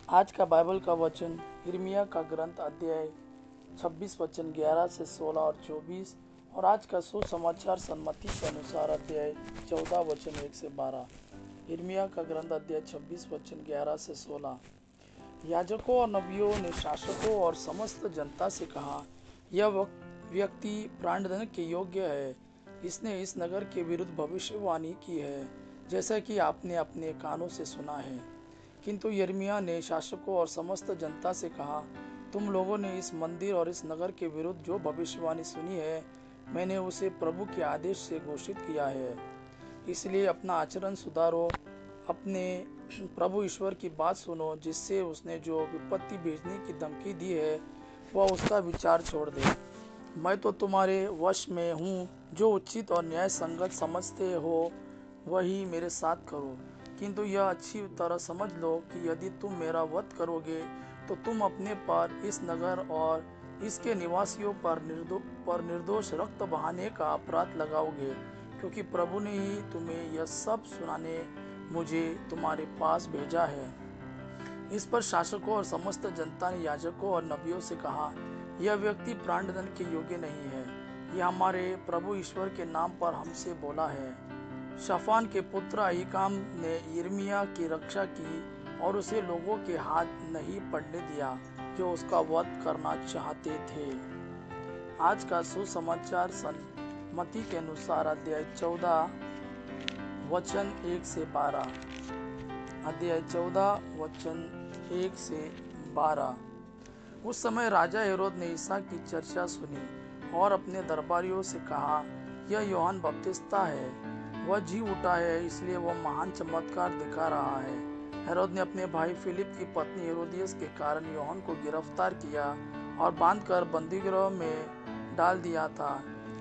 आज का बाइबल का वचन यिर्मयाह का ग्रंथ अध्याय 26 वचन 11 से 16 और 24 और आज का सुसमाचार सन्मति के अनुसार अध्याय 14 वचन 1 से 12। यिर्मयाह का ग्रंथ अध्याय 26 वचन 11 से 16। याजकों और नबियों ने शासकों और समस्त जनता से कहा, यह व्यक्ति प्राणदंड के योग्य है। इसने इस नगर के विरुद्ध भविष्यवाणी की है, जैसा कि आपने अपने कानों से सुना है। किंतु यिर्मयाह ने शासकों और समस्त जनता से कहा, तुम लोगों ने इस मंदिर और इस नगर के विरुद्ध जो भविष्यवाणी सुनी है, मैंने उसे प्रभु के आदेश से घोषित किया है। इसलिए अपना आचरण सुधारो, अपने प्रभु ईश्वर की बात सुनो, जिससे उसने जो विपत्ति भेजने की धमकी दी है वह उसका विचार छोड़ दे। मैं तो तुम्हारे वश में हूँ, जो उचित और न्याय संगत समझते हो वही मेरे साथ करो। किंतु यह अच्छी तरह समझ लो कि यदि तुम मेरा वध करोगे तो तुम अपने पर, इस नगर और इसके निवासियों पर निर्दोष रक्त बहाने का अपराध लगाओगे, क्योंकि प्रभु ने ही तुम्हें यह सब सुनाने मुझे तुम्हारे पास भेजा है। इस पर शासकों और समस्त जनता ने याजकों और नबियों से कहा, यह व्यक्ति प्राणदंड के योग्य नहीं है। यह हमारे प्रभु ईश्वर के नाम पर हमसे बोला है। शाफान के पुत्र अहीकाम ने यिर्मयाह की रक्षा की और उसे लोगों के हाथ नहीं पड़ने दिया जो उसका वध करना चाहते थे। आज का सुसमाचार सन्मति के अनुसार अध्याय 14 वचन 1 से 12। अध्याय 14 वचन 1 से 12। उस समय राजा हेरोद ने ईसा की चर्चा सुनी और अपने दरबारियों से कहा, यह यूहन्ना बपतिस्ता है। वह जी उठा है, इसलिए वह महान चमत्कार दिखा रहा है। हेरोद ने अपने भाई फिलिप की पत्नी हेरोदियस के कारण यूहन्ना को गिरफ्तार किया और बांधकर बंदीगृह में डाल दिया था,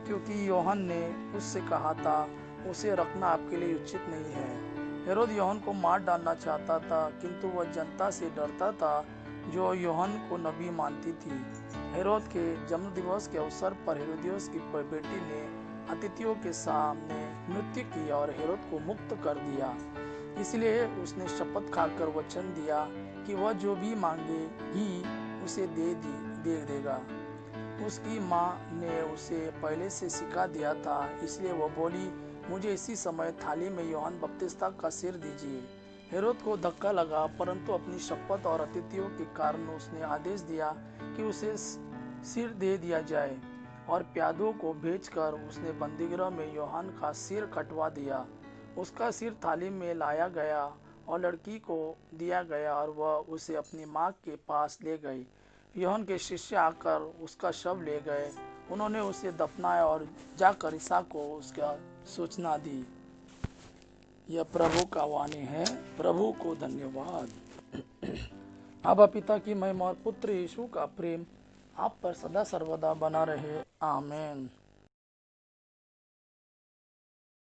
क्योंकि यूहन्ना ने उससे कहा था, उसे रखना आपके लिए उचित नहीं है। हेरोद यूहन्ना को मार डालना चाहता था, किंतु वह जनता से डरता था जो यूहन्ना को नबी मानती थी। हेरोद के जन्मदिवस के अवसर पर हेरोदियस की बेटी ने अतिथियों के सामने नृत्य किया और हेरोद को मुक्त कर दिया। इसलिए उसने शपथ खाकर वचन दिया कि वह जो भी मांगेगी उसे दे देगा। उसकी माँ ने उसे पहले से सिखा दिया था, इसलिए वह बोली, मुझे इसी समय थाली में यूहन्ना बपतिस्ता का सिर दीजिए। हेरोद को धक्का लगा, परंतु अपनी शपथ और अतिथियों के कारण उसने आदेश दिया कि उसे सिर दे दिया जाए, और प्यादों को भेजकर उसने बंदीगृह में यूहन्ना का सिर कटवा दिया। उसका सिर थाली में लाया गया और लड़की को दिया गया और वह उसे अपनी माँ के पास ले गई। यूहन्ना के शिष्य आकर उसका शव ले गए। उन्होंने उसे दफनाया और जाकर ईसा को उसका सूचना दी। यह प्रभु का वाणी है। प्रभु को धन्यवाद। आबा पिता की महिमा और पुत्र यीशु का प्रेम आप पर सदा सर्वदा बना रहे। आमीन।